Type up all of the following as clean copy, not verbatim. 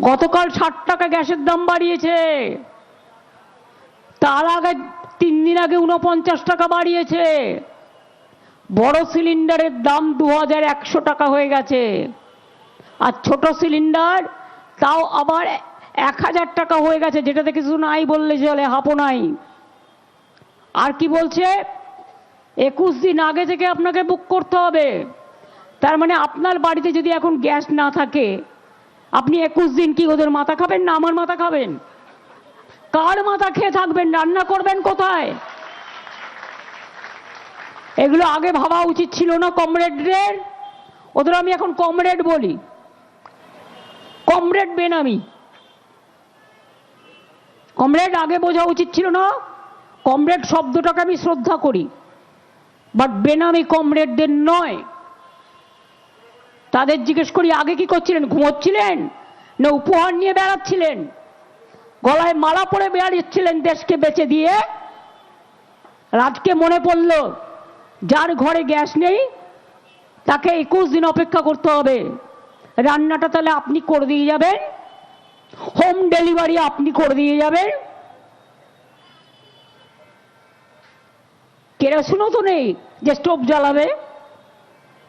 গতকাল 60 টাকা গ্যাসের দাম বাড়িয়েছে, তার আগে 3 দিন আগে 49 টাকা বাড়িয়েছে। বড় সিলিন্ডারের দাম 2100 টাকা হয়ে গেছে, আর ছোট সিলিন্ডার তাও আবার 1000 টাকা হয়ে গেছে, যেটাতে কিছু নাই বললে চলে, হাপও নাই। আর কি বলছে, 21 দিন আগে থেকে আপনাকে বুক করতে হবে। তার মানে আপনার বাড়িতে যদি এখন গ্যাস না থাকে, আপনি 21 দিন কি ওদের মাথা খাবেন না আমার মাথা খাবেন? কার মাথা খেয়ে থাকবেন? রান্না করবেন কোথায়? এগুলো আগে ভাবা উচিত ছিল না কমরেডদের? ওদের আমি এখন কমরেড বলি, কমরেড বেনামি। কমরেড আগে বোঝা উচিত ছিল না। কমরেড শব্দটাকে আমি শ্রদ্ধা করি, বাট বেনামি কমরেডদের নয়। তাদের জিজ্ঞেস করি আগে কি করছিলেন? ঘুমোচ্ছিলেন না উপহার নিয়ে বেড়াচ্ছিলেন? গলায় মালা পরে বেড়াচ্ছিলেন দেশকে বেচে দিয়ে? রাতকে মনে পড়ল যার ঘরে গ্যাস নেই তাকে 21 দিন অপেক্ষা করতে হবে। রান্নাটা তাহলে আপনি করে দিয়ে যাবেন, হোম ডেলিভারি আপনি করে দিয়ে যাবেন। কেরোসিনও তো নেই যে স্টোভ জ্বালাবে,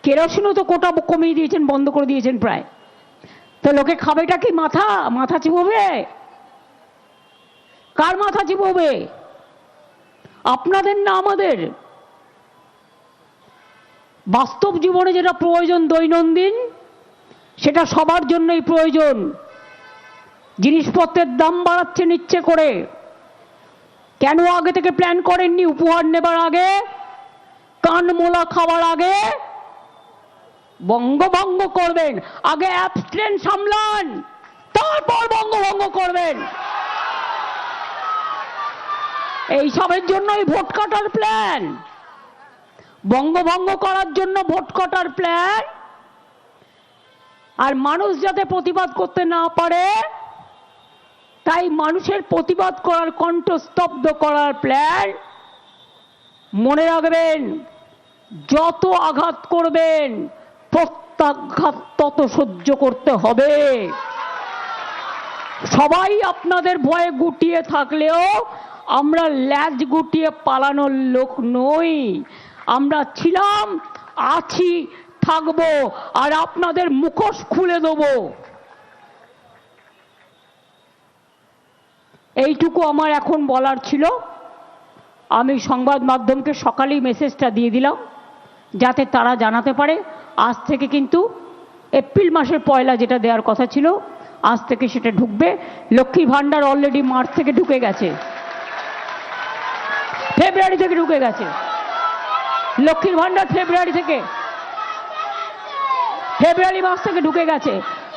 কেরোসিনও তো কোটা কমিয়ে দিয়েছেন, বন্ধ করে দিয়েছেন প্রায়। তো লোকে খাবেটা কি? মাথা মাথা চিবোবে? কার মাথা চিবোবে? আপনাদের না আমাদের? বাস্তব জীবনে যেটা প্রয়োজন দৈনন্দিন, সেটা সবার জন্যই প্রয়োজন। জিনিসপত্রের দাম বাড়াচ্ছে নিচ্ছে করে, কেন আগে থেকে প্ল্যান করেননি? উপহার নেবার আগে, কানমোলা খাওয়ার আগে বঙ্গভঙ্গ করবেন। আগে অ্যাবস্টেন সামলান, তারপর বঙ্গভঙ্গ করবেন। এইসবের জন্যই ভোট কাটার প্ল্যান, বঙ্গভঙ্গ করার জন্য ভোট কাটার প্ল্যান। আর মানুষ যাতে প্রতিবাদ করতে না পারে, তাই মানুষের প্রতিবাদ করার কণ্ঠ স্তব্ধ করার প্ল্যান। মনে রাখবেন, যত আঘাত করবেন প্রত্যাঘাত তত সহ্য করতে হবে। সবাই আপনাদের ভয়ে গুটিয়ে থাকলেও আমরা ল্যাজ গুটিয়ে পালানোর লোক নই। আমরা ছিলাম, আছি, থাকবো, আর আপনাদের মুখোশ খুলে দেব। এইটুকু আমার এখন বলার ছিল। আমি সংবাদ মাধ্যমকে সকালেই মেসেজটা দিয়ে দিলাম, যাতে তারা জানাতে পারে আজ থেকে কিন্তু এপ্রিল মাসের 1 যেটা দেওয়ার কথা ছিল, আজ থেকে সেটা ঢুকবে। লক্ষ্মী ভাণ্ডার অলরেডি মার্চ থেকে ঢুকে গেছে, ফেব্রুয়ারি থেকে ঢুকে গেছে। লক্ষ্মীর ভাণ্ডার ফেব্রুয়ারি মাস থেকে ঢুকে গেছে।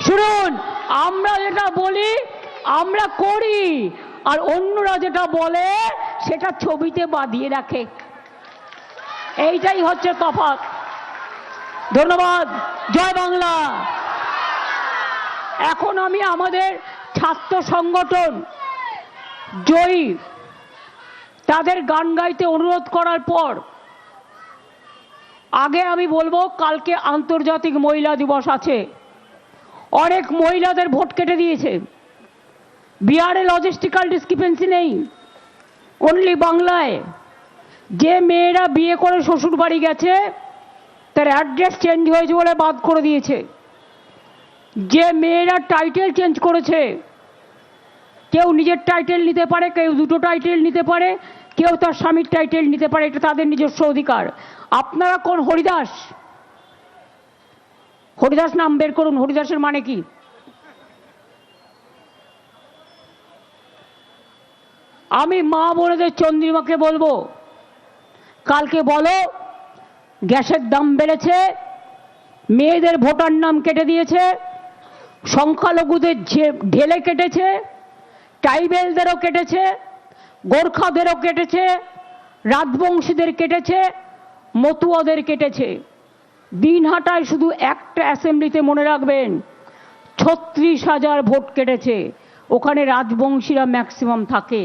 শুনুন, আমরা যেটা বলি আমরা করি, আর অন্যরা যেটা বলে সেটা ছবিতে বাঁধিয়ে রাখে। এইটাই হচ্ছে তফাৎ। ধন্যবাদ। জয় বাংলা। এখন আমি আমাদের ছাত্র সংগঠন জয়ী তাদের গান গাইতে অনুরোধ করার পর আগে আমি বলবো, কালকে আন্তর্জাতিক মহিলা দিবস আছে। অনেক মহিলাদের ভোট কেটে দিয়েছে। বিহারে লজিস্টিক্যাল ডিসক্রিপেন্সি নেই, অনলি বাংলায়। যে মেয়েরা বিয়ে করে শ্বশুর বাড়ি গেছে তার অ্যাড্রেস চেঞ্জ হয়েছে বলে বাদ করে দিয়েছে। যে মেয়েরা টাইটেল চেঞ্জ করেছে, কেউ নিজের টাইটেল নিতে পারে, কেউ দুটো টাইটেল নিতে পারে, কেউ তার স্বামীর টাইটেল নিতে পারে, এটা তাদের নিজস্ব অধিকার। আপনারা কোন হরিদাস? হরিদাস নাম বের করুন। হরিদাসের মানে কি? আমি মা বোনেদের চন্দ্রিমাকে বলবো, কালকে বলো গ্যাসের দাম বেড়েছে, মেয়েদের ভোটার নাম কেটে দিয়েছে, সংখ্যালঘুদের ঢেলে কেটেছে, ট্রাইবেলদেরও কেটেছে, গোর্খাদেরও কেটেছে, রাজবংশীদের কেটেছে, মতুয়াদের কেটেছে। দিনহাটায় শুধু একটা অ্যাসেম্বলিতে মনে রাখবেন 36,000 ভোট কেটেছে। ওখানে রাজবংশীরা ম্যাক্সিমাম থাকে।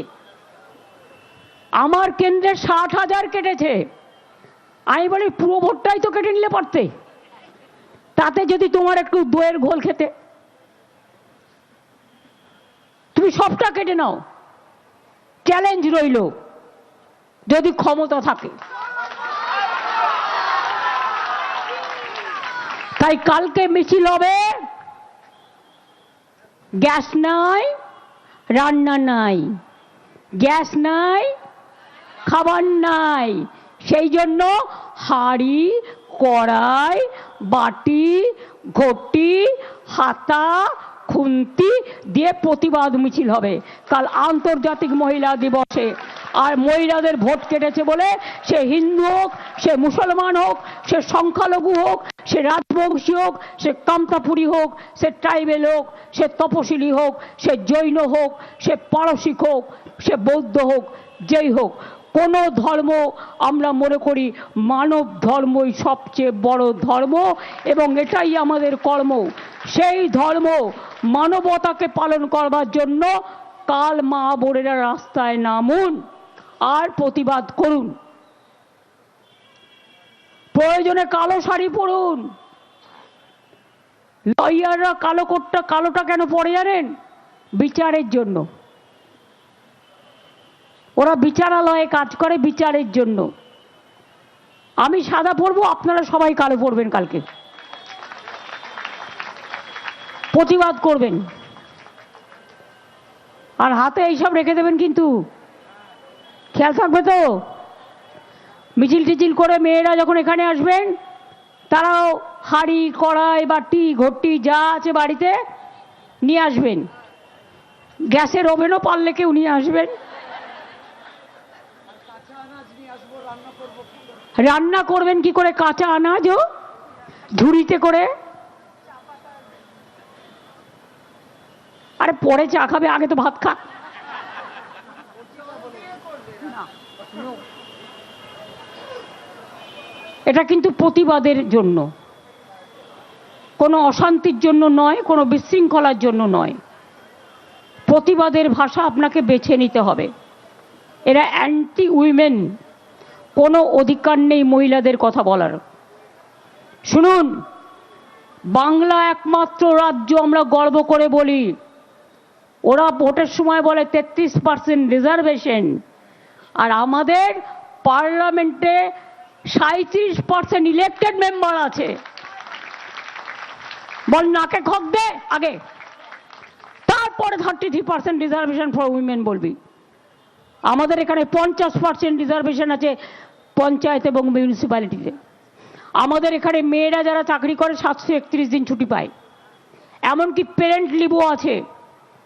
আমার কেন্দ্রে 60,000 কেটেছে। আমি বলি পুরো ভোটটাই তো কেটে নিলে পারতে, তাতে যদি তোমার একটু দইয়ের ঘোল খেতে। সবটা কেটে নাও, চ্যালেঞ্জ রইল যদি ক্ষমতা থাকে। তাই কালকে মিছিল হবে, গ্যাস নাই, রান্না নাই, গ্যাস নাই, খাবার নাই, সেই জন্য হাঁড়ি, কড়াই, বাটি, ঘটি, হাতা, খুন্তি দিয়ে প্রতিবাদ মিছিল হবে কাল আন্তর্জাতিক মহিলা দিবসে। আর মহিলাদের ভোট কেটেছে বলে সে হিন্দু হোক, সে মুসলমান হোক, সে সংখ্যালঘু হোক, সে রাজবংশী হোক, সে কামতাপুরী হোক, সে ট্রাইবেল হোক, সে তপশিলি হোক, সে জৈন হোক, সে পারসিক হোক, সে বৌদ্ধ হোক, যেই হোক, কোনো ধর্ম আমরা মনে করি মানব ধর্মই সবচেয়ে বড় ধর্ম এবং এটাই আমাদের কর্ম। সেই ধর্ম মানবতাকে পালন করবার জন্য কাল মা বোনেরা রাস্তায় নামুন আর প্রতিবাদ করুন। প্রয়োজনে কালো শাড়ি পরুন। লয়াররা কালোটা কেন পরে জানেন? বিচারের জন্য। ওরা বিচারালয়ে কাজ করে বিচারের জন্য। আমি সাদা পরবো, আপনারা সবাই কালো পরবেন কালকে, প্রতিবাদ করবেন। আর হাতে এইসব রেখে দেবেন কিন্তু, খেয়াল থাকবে তো। মিছিল টিছিল করে মেয়েরা যখন এখানে আসবেন তারাও হাঁড়ি, কড়াই, বাটি, ঘটি যা আছে বাড়িতে নিয়ে আসবেন। গ্যাসের ওভেনও পারলে কেউ নিয়ে আসবেন। রান্না করবেন কি করে কাঁচা আনাজও? ঝুড়িতে করে। আরে পরে চা খাবে, আগে তো ভাত খা। এটা কিন্তু প্রতিবাদের জন্য, কোনো অশান্তির জন্য নয়, কোনো বিশৃঙ্খলার জন্য নয়। প্রতিবাদের ভাষা আপনাকে বেছে নিতে হবে। এরা অ্যান্টি উইমেন, কোনো অধিকার নেই মহিলাদের কথা বলার। শুনুন, বাংলা একমাত্র রাজ্য আমরা গর্ব করে বলি, ওরা ভোটের সময় বলে 33% রিজার্ভেশন, আর আমাদের পার্লামেন্টে 37% ইলেক্টেড মেম্বার আছে। বল নাকে খক দে আগে, তারপরে 33% রিজার্ভেশন ফর উইমেন বলবি। আমাদের এখানে 50% রিজার্ভেশন আছে পঞ্চায়েত এবং মিউনিসিপ্যালিটিতে। আমাদের এখানে মেয়েরা যারা চাকরি করে 731 দিন ছুটি পায়, এমনকি পেরেন্ট লিভও আছে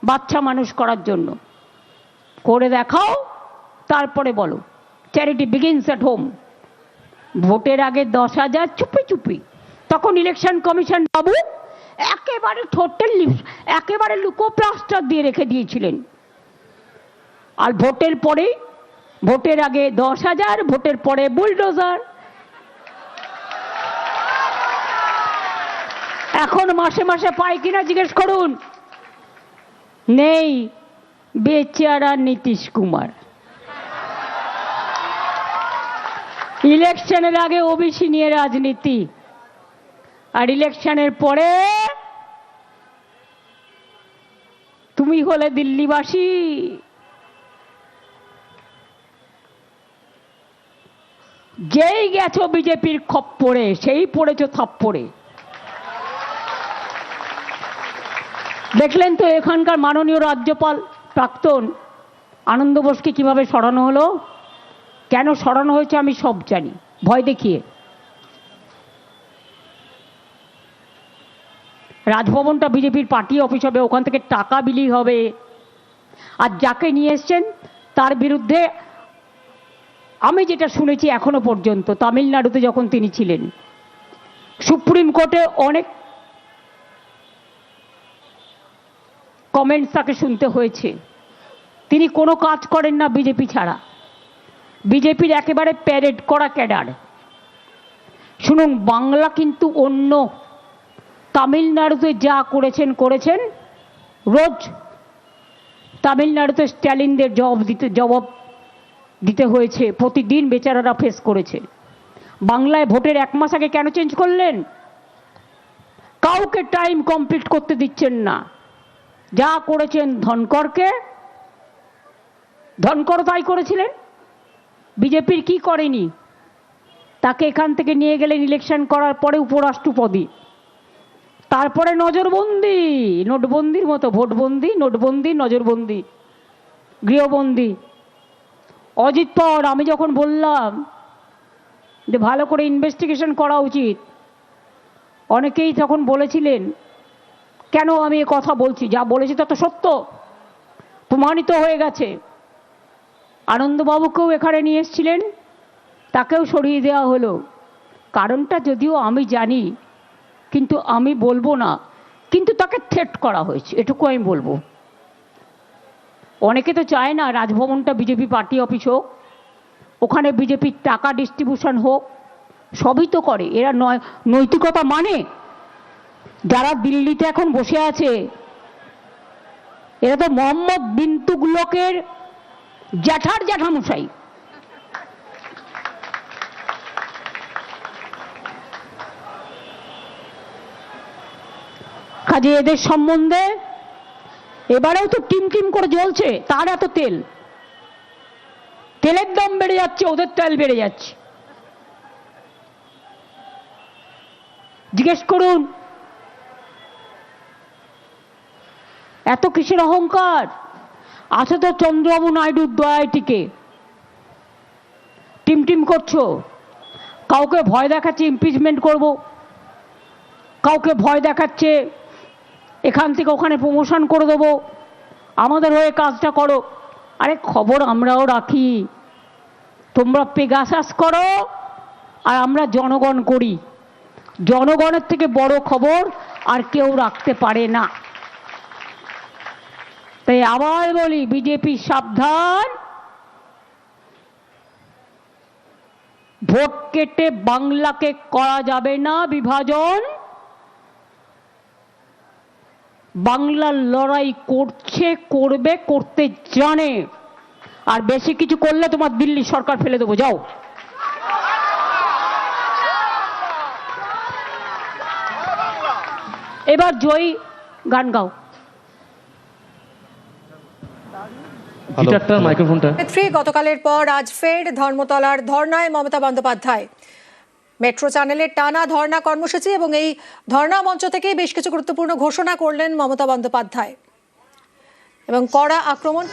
বাচ্চা মানুষ করার জন্য। করে দেখাও, তারপরে বলো। Charity begins at home. ভোটের আগে 10,000 চুপি চুপি, তখন ইলেকশন কমিশন বাবু একেবারে একেবারে লুকোপ্লাস্টার দিয়ে রেখে দিয়েছিলেন। আর ভোটের পরে, ভোটের আগে 10,000, ভোটের পরে বুলডোজার। এখন মাসে মাসে পায় কিনা জিজ্ঞেস করুন। নেই, বেচারা নীতিশ কুমার। ইলেকশনের আগে ওবিসি নিয়ে রাজনীতি, আর ইলেকশনের পরে তুমি হলে দিল্লিবাসী। যেই গেছো বিজেপির খপ্পরে, সেই পড়েছো থাপ্পড়ে। দেখলেন তো এখানকার মাননীয় রাজ্যপাল প্রাক্তন আনন্দ বোসকে কিভাবে সরানো হলো। কেন সরানো হয়েছে আমি সব জানি, ভয় দেখিয়ে। রাজভবনটা বিজেপির পার্টি অফিস হবে, ওখান থেকে টাকা বিলি হবে। আর যাকে নিয়ে এসছেন তার বিরুদ্ধে আমি যেটা শুনেছি এখনো পর্যন্ত, তামিলনাড়ুতে যখন তিনি ছিলেন, সুপ্রিম কোর্টে অনেক কমেন্টস তাকে শুনতে হয়েছে। তিনি কোনো কাজ করেন না বিজেপি ছাড়া, বিজেপির একেবারে প্যারেড করা ক্যাডার। শুনুন, বাংলা কিন্তু অন্য। তামিলনাড়ুতে যা করেছেন, রোজ তামিলনাড়ুতে স্ট্যালিনদের জবাব দিতে হয়েছে, প্রতিদিন বেচারারা ফেস করেছে। বাংলায় ভোটের 1 মাস আগে কেন চেঞ্জ করলেন? কাউকে টাইম কমপ্লিট করতে দিচ্ছেন না। যা করেছেন ধনকরকে, ধনকর তাই করেছিলেন। বিজেপির কি করেনি? তাকে এখান থেকে নিয়ে গেলেন ইলেকশন করার পরে উপরাষ্ট্রপতি, তারপরে নজরবন্দি, নোটবন্দির মতো ভোটবন্দি, নোটবন্দি, নজরবন্দি, গৃহবন্দি। অজিত পাওয়ার আমি যখন বললাম যে ভালো করে ইনভেস্টিগেশন করা উচিত, অনেকেই তখন বলেছিলেন কেন আমি এ কথা বলছি, যা বলেছি তা তো সত্য, প্রমাণিত হয়ে গেছে। আনন্দবাবুকেও এখানে নিয়ে এসেছিলেন, তাকেও সরিয়ে দেওয়া হলো। কারণটা যদিও আমি জানি, কিন্তু আমি বলবো না, কিন্তু তাকে থ্রেট করা হয়েছে, এটুকু আমি বলবো। অনেকে তো চায় না রাজভবনটা বিজেপি পার্টি অফিস হোক, ওখানে বিজেপির টাকা ডিস্ট্রিবিউশন হোক, সবই তো করে এরা। নৈতিকতা মানে যারা দিল্লিতে এখন বসে আছে এরা তো মোহাম্মদ বিন তুগলকের জ্যাঠার জ্যাঠামশাই। কাজে এদের সম্বন্ধে এবারেও তো টিম টিম করে জ্বলছে। তার এত তেল, তেলের দাম বেড়ে যাচ্ছে, ওদের তেল বেড়ে যাচ্ছে। জিজ্ঞেস করুন এত কিসের অহংকার আছে? তো চন্দ্রবাবু নাইডুর দয়ায় টিকে টিম টিম করছো। কাউকে ভয় দেখাচ্ছে ইমপিচমেন্ট করব, কাউকে ভয় দেখাচ্ছে এখান থেকে ওখানে প্রমোশন করে দেবো, আমাদের হয়ে কাজটা করো। আরে খবর আমরাও রাখি, তোমরা পেগাসাস করো আর আমরা জনগণ করি। জনগণের থেকে বড় খবর আর কেউ রাখতে পারে না। তাই আবার বলি, বিজেপি সাবধান, ভোট কেটে বাংলাকে করা যাবে না বিভাজন। বাংলার লড়াই করছে, করবে, করতে জানে। আর বেশি কিছু করলে তোমার দিল্লি সরকার ফেলে দেবো, যাও। এবার জয়ী গান গাও। গতকালের পর আজ ফের ধর্মতলার ধর্নায় মমতা বন্দ্যোপাধ্যায়। মেট্রো চ্যানেলের টানা ধর্না কর্মসূচি এবং এই ধর্না মঞ্চ থেকেই বেশ কিছু গুরুত্বপূর্ণ ঘোষণা করলেন মমতা বন্দ্যোপাধ্যায় এবং কড়া আক্রমণ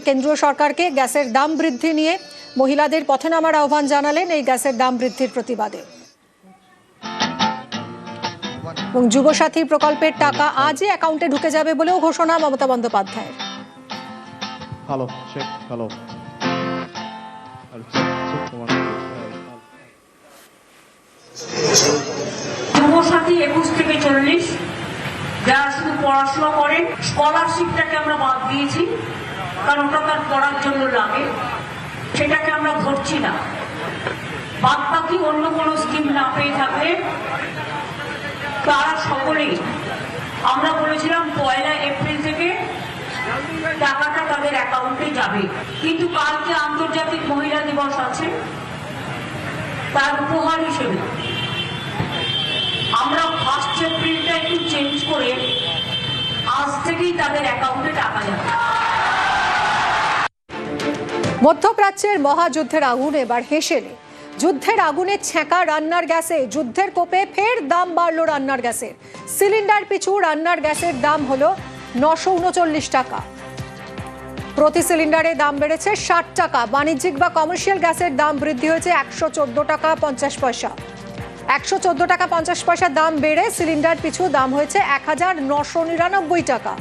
কেন্দ্রীয় সরকারকে। গ্যাসের দাম বৃদ্ধি নিয়ে মহিলাদের পথে নামার আহ্বান জানালেন এই গ্যাসের দাম বৃদ্ধির প্রতিবাদে। এবং যুবসাথী প্রকল্পের টাকা আজই অ্যাকাউন্টে ঢুকে যাবে বলেও ঘোষণা মমতা বন্দ্যোপাধ্যায়ের। যুবসাথী 21 থেকে 40 যারা শুধু পড়াশোনা করেন, স্কলারশিপটাকে আমরা বাদ দিয়েছি, কারণ ওটা তার পড়ার জন্য লাগে, সেটাকে আমরা ধরছি না। বাদ বাকি অন্য কোনো স্কিম না পেয়ে থাকলে তারা সকলেই, আমরা বলেছিলাম 1 এপ্রিল থেকে টাকাটা তাদের অ্যাকাউন্টে যাবে। কিন্তু কালকে আন্তর্জাতিক মহিলা দিবস আছে, তার উপহার হিসেবে আমরা 1 এপ্রিলটা একটু চেঞ্জ করে আজ থেকেই তাদের অ্যাকাউন্টে টাকা যাবে। মধ্যপ্রাচ্যের মহাযুদ্ধের আগুন এবার হেসেলে। যুদ্ধের আগুনে ছেঁকা রান্নার গ্যাসে যুদ্ধের কোপে ফের দাম বাড়ল রান্নার গ্যাসের। সিলিন্ডার পিছু রান্নার গ্যাসের দাম হলো 939 টাকা। প্রতি সিলিন্ডারে দাম বেড়েছে 60 টাকা। বাণিজ্যিক বা কমার্শিয়াল গ্যাসের দাম বৃদ্ধি হয়েছে 114 টাকা 50 পয়সা। 114 টাকা 50 পয়সা দাম বেড়ে সিলিন্ডার পিছু দাম হয়েছে 1999 টাকা।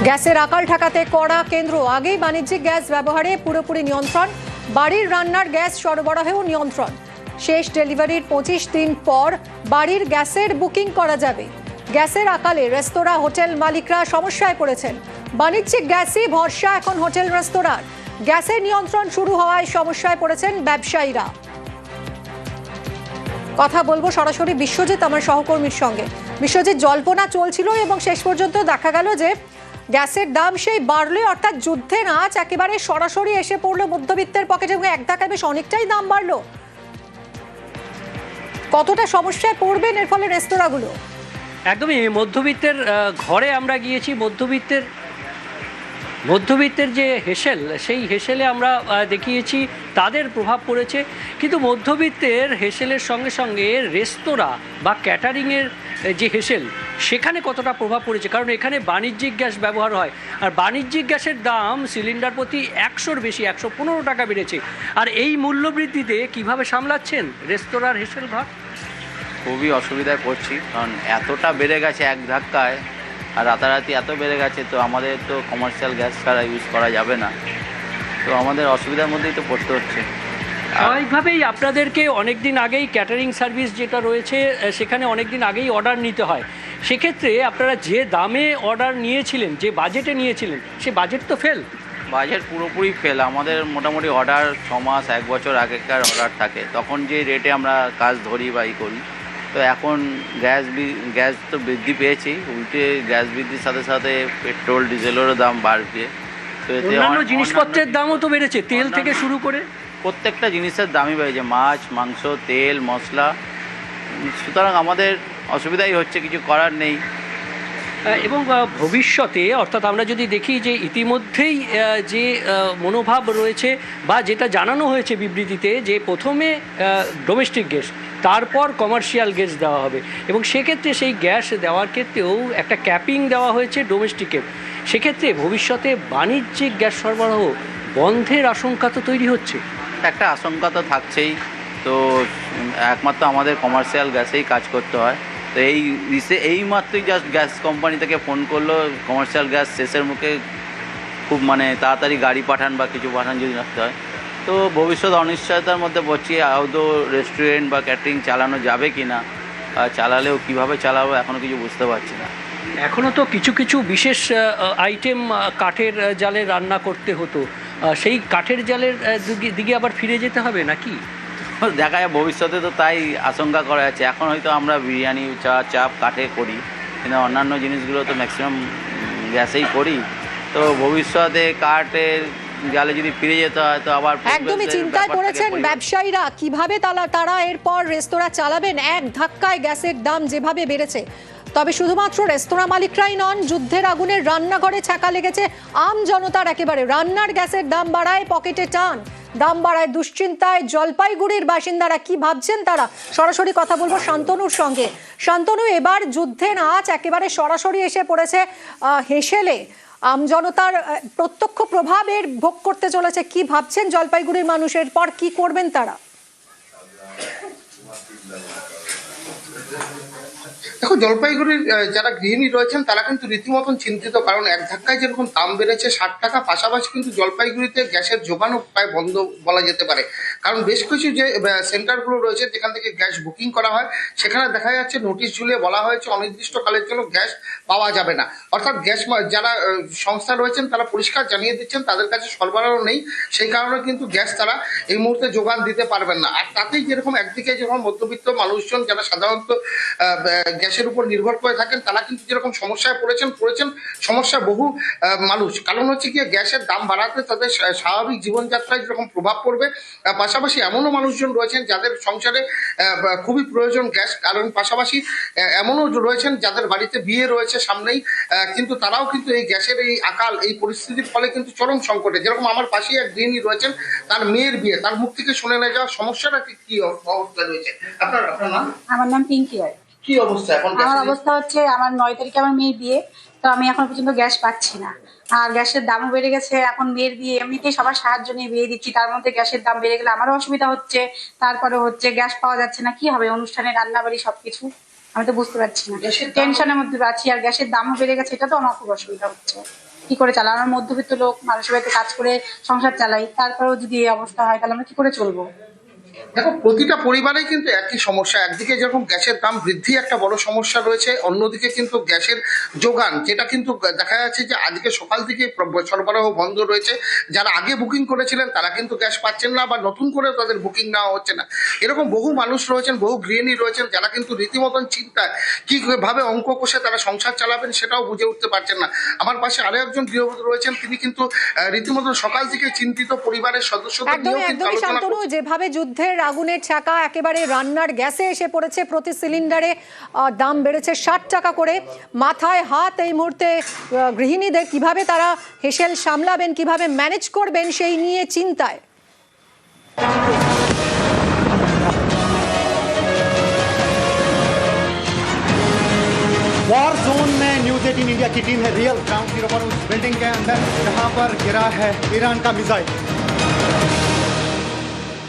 গ্যাসের আকাল ঠেকাতে কড়া কেন্দ্র। আগেই বাণিজ্যিক গ্যাস ব্যবহারে পুরোপুরি নিয়ন্ত্রণ, বাড়ির রান্নার গ্যাস সরবরাহেও নিয়ন্ত্রণ। শেষ ডেলিভারির 25 দিন পর বাড়ির গ্যাসের বুকিং করা যাবে। গ্যাসের আকালে রেস্তোরাঁ, হোটেল মালিকরা সমস্যায় পড়েছেন। বাণিজ্যিক গ্যাসই ভরসা এখন হোটেল রেস্তোরাঁর। গ্যাসের নিয়ন্ত্রণ শুরু হওয়ায় সমস্যায় পড়েছেন ব্যবসায়ীরা। কথা বলবো সরাসরি বিশ্বজিৎ আমার সহকর্মীর সঙ্গে। বিশ্বজিৎ, জল্পনা চলছিল এবং শেষ পর্যন্ত দেখা গেল যে গ্যাসের দাম সেই বাড়লো, অর্থাৎ যুদ্ধের আঁচ একেবারে সরাসরি এসে পড়লো মধ্যবিত্তের পকেটে এবং এক ধাক্কায় বেশ অনেকটাই দাম বাড়লো। কতটা সমস্যায় পড়বেন এর ফলে রেস্তোরাঁগুলো? একদমই মধ্যবিত্তের ঘরে আমরা গিয়েছি। মধ্যবিত্তের যে হেসেল, সেই হেসেলে আমরা দেখিয়েছি তাদের প্রভাব পড়েছে, কিন্তু মধ্যবিত্তের হেসেলের সঙ্গে সঙ্গে রেস্তোরাঁ বা ক্যাটারিংয়ের যে হেসেল সেখানে কতটা প্রভাব পড়েছে, কারণ এখানে বাণিজ্যিক গ্যাস ব্যবহার হয় আর বাণিজ্যিক গ্যাসের দাম সিলিন্ডার প্রতি 100-র বেশি, 115 টাকা বেড়েছে। আর এই মূল্যবৃদ্ধিতে কিভাবে সামলাচ্ছেন রেস্তোরাঁর হেসেল ঘর? খুবই অসুবিধায় পড়ছি, কারণ এতটা বেড়ে গেছে এক ধাক্কায়, আর রাতারাতি এত বেড়ে গেছে, তো আমাদের তো কমার্শিয়াল গ্যাস ছাড়া ইউজ করা যাবে না, তো আমাদের অসুবিধার মধ্যেই তো পড়তে হচ্ছে। স্বাভাবিকভাবেই আপনাদেরকে অনেক দিন আগেই ক্যাটারিং সার্ভিস যেটা রয়েছে সেখানে অনেক দিন আগেই অর্ডার নিতে হয়। সেক্ষেত্রে আপনারা যে দামে অর্ডার নিয়েছিলেন, যে বাজেটে নিয়েছিলেন, সে বাজেট তো ফেল। বাজেট পুরোপুরি ফেল। আমাদের মোটামুটি অর্ডার 6 মাস 1 বছর আগেকার অর্ডার থাকে, তখন যে রেটে আমরা কাজ ধরি বা করি, তো এখন গ্যাস তো বৃদ্ধি পেয়েছি, উল্টে গ্যাস বৃদ্ধির সাথে সাথে পেট্রোল ডিজেলেরও দাম বাড়বে, তো এতে অন্যান্য জিনিসপত্রের দামও তো বেড়েছে, তেল থেকে শুরু করে প্রত্যেকটা জিনিসের দামই বেড়েছে, মাছ মাংস তেল মশলা, সুতরাং আমাদের অসুবিধাই হচ্ছে, কিছু করার নেই। এবং ভবিষ্যতে অর্থাৎ আমরা যদি দেখি যে ইতিমধ্যেই যে মনোভাব রয়েছে বা যেটা জানানো হয়েছে বিবৃতিতে, যে প্রথমে ডোমেস্টিক গ্যাস তারপর কমার্শিয়াল গ্যাস দেওয়া হবে, এবং সেক্ষেত্রে সেই গ্যাস দেওয়ার ক্ষেত্রেও একটা ক্যাপিং দেওয়া হয়েছে ডোমেস্টিকের। সেক্ষেত্রে ভবিষ্যতে বাণিজ্যিক গ্যাস সরবরাহ বন্ধের আশঙ্কা তো তৈরি হচ্ছে। একটা আশঙ্কা তো থাকছেই, তো একমাত্র আমাদের কমার্শিয়াল গ্যাসেই কাজ করতে হয়। তো এই মাত্রই জাস্ট গ্যাস কোম্পানি থেকে ফোন করলো, কমার্শিয়াল গ্যাস শেষের মুখে, খুব তাড়াতাড়ি গাড়ি পাঠান বা কিছু পাঠান যদি রাখতে হয়। তো ভবিষ্যৎ অনিশ্চয়তার মধ্যে পড়ছি, আদৌ রেস্টুরেন্ট বা ক্যাটারিং চালানো যাবে কি না, চালালেও কীভাবে চালাবো এখনও কিছু বুঝতে পারছি না। এখনও তো কিছু কিছু বিশেষ আইটেম কাঠের জালে রান্না করতে হতো, সেই কাঠের জালের দিকে আবার ফিরে যেতে হবে নাকি? দেখা যায় ভবিষ্যতে, তো তাই আশঙ্কা করা যাচ্ছে। এখন হয়তো আমরা বিরিয়ানি চাপ কাঠে করি, কিন্তু অন্যান্য জিনিসগুলো তো ম্যাক্সিমাম গ্যাসেই করি, তো ভবিষ্যতে কাঠের জালে যদি ফিরে যেতে হয় তো আবার একদমই চিন্তায় পড়েছেন ব্যবসায়ীরা, কিভাবে তারা এরপর রেস্তোরাঁ চালাবেন এক ধাক্কায় গ্যাসের দাম যেভাবে বেড়েছে। তবে শুধুমাত্র রেস্তোরাঁ মালিকরাই নন, যুদ্ধের আগুনে রান্নাঘরে ছ্যাঁকা লেগেছে আম জনতার। একেবারে রান্নার গ্যাসের দাম বাড়ায় পকেটে টান, দাম বাড়ায় দুশ্চিন্তায় জলপাইগুড়ির বাসিন্দারা। কি ভাবছেন তারা, সরাসরি কথা বলবো শান্তনুর সঙ্গে। শান্তনু, এবার যুদ্ধের আঁচ একেবারে সরাসরি এসে পড়েছে হেসেলে, আমজনতার প্রত্যক্ষ প্রভাবের ভোগ করতে চলেছে। কি ভাবছেন জলপাইগুড়ির মানুষের পর কি করবেন তারা? দেখো, জলপাইগুড়ির যারা গৃহিণী রয়েছেন তারা কিন্তু রীতিমতন চিন্তিত, কারণ এক ধাক্কায় যেরকম দাম বেড়েছে 60 টাকা, পাশাপাশি কিন্তু জলপাইগুড়িতে গ্যাসের যোগানও প্রায় বন্ধ বলা যেতে পারে। কারণ বেশ কিছু যে সেন্টারগুলো রয়েছে যেখান থেকে গ্যাস বুকিং করা হয়, সেখানে দেখা যাচ্ছে নোটিশ ঝুলিয়ে বলা হয়েছে অনির্দিষ্টকালের জন্য গ্যাস পাওয়া যাবে না। অর্থাৎ গ্যাস যারা সংস্থা রয়েছেন তারা পরিষ্কার জানিয়ে দিচ্ছেন তাদের কাছে সরবরাহ নেই, সেই কারণে কিন্তু গ্যাস তারা এই মুহূর্তে যোগান দিতে পারবেন না। আর তাতেই যেরকম একদিকে যখন মধ্যবিত্ত মানুষজন যারা সাধারণত গ্যাসের উপর নির্ভর করে থাকেন, তারা কিন্তু যেরকম সমস্যায় পড়েছেন সমস্যা বহু মানুষ। কারণ হচ্ছে কি, গ্যাসের দাম বাড়াতে তাদের স্বাভাবিক জীবনযাত্রায় যেরকম প্রভাব পড়বে, পাশাপাশি এমনও মানুষজন রয়েছেন যাদের সংসারে খুবই প্রয়োজন গ্যাস, কারণ পাশাপাশি এমনও রয়েছেন যাদের বাড়িতে বিয়ে রয়েছে সামনেই, কিন্তু তারাও কিন্তু এই গ্যাসের এই আকাল এই পরিস্থিতির ফলে কিন্তু চরম সংকটে। যেরকম আমার পাশেই এক গৃহিণী রয়েছেন, তার মেয়ের বিয়ে, তার মুখ থেকে শুনে না যাওয়া সমস্যাটা কি অবস্থা রয়েছে। আপনার নাম? আমার নাম পিঙ্কি রায়। কি অবস্থা এখন? আমার অবস্থা হচ্ছে, আমার 9 তারিখে আমার মেয়ের বিয়ে, তো আমি এখন পর্যন্ত গ্যাস পাচ্ছি না, আর গ্যাসের দামও বেড়ে গেছে। এখন মেয়ের বিয়ে, এমনিতেই সবার সাহায্য নিয়ে বিয়ে দিচ্ছি, তার মধ্যে গ্যাসের দাম বেড়ে গেলে আমারও অসুবিধা হচ্ছে। তারপরে হচ্ছে গ্যাস পাওয়া যাচ্ছে না, কি হবে অনুষ্ঠানে রান্নাবাড়ি সবকিছু, আমি তো বুঝতে পারছি না, টেনশনের মধ্যে আছি। আর গ্যাসের দামও বেড়ে গেছে, এটা তো আমার খুব অসুবিধা হচ্ছে। কি করে চালাই? আমার মধ্যবিত্ত লোক, মানুষের বাড়িতে কাজ করে সংসার চালাই, তারপরেও যদি এই অবস্থা হয় তাহলে আমরা কি করে চলবো? দেখো প্রতিটা পরিবারেই কিন্তু একই সমস্যা, একদিকে যেরকম গ্যাসের দাম বৃদ্ধি একটা বড় সমস্যা রয়েছে, অন্যদিকে কিন্তু গ্যাসের যোগান যেটা কিন্তু দেখা যাচ্ছে যে আজকে সকাল থেকে সরবরাহ বন্ধ রয়েছে। যারা আগে বুকিং করেছিলেন তারা কিন্তু গ্যাস পাচ্ছেন না, বা নতুন করে তাদের বুকিং নেওয়া হচ্ছে না। এরকম বহু মানুষ রয়েছেন, বহু গৃহিণী রয়েছেন যারা কিন্তু রীতিমতন চিন্তায় কিভাবে অঙ্ক কষে তারা সংসার চালাবেন সেটাও বুঝে উঠতে পারছেন না। আমার পাশে আরো একজন গৃহবধূ রয়েছেন, তিনি কিন্তু রীতিমতো সকাল থেকে চিন্তিত, পরিবারের সদস্যদের নিয়েও একদমই কিন্তু একদমই আলোচনা শান্তনু, যেভাবে যুদ্ধের আগুনের ছ্যাঁকা একেবারে রান্নার গ্যাসে এসে পড়েছে, প্রতি সিলিন্ডারে দাম বেড়েছে 60 টাকা করে। মাথায় হাত এই মুহূর্তে গৃহিণীদের, কিভাবে তারা হেসেল সামলাবেন, কিভাবে ম্যানেজ করবেন সেই নিয়ে চিন্তায়। वॉर जोन में न्यूज 18 इंडिया की टीम है रियल ग्राउंड जीरो पर उस बिल्डिंग के अंदर जहां पर गिरा है ईरान का मिसाइल।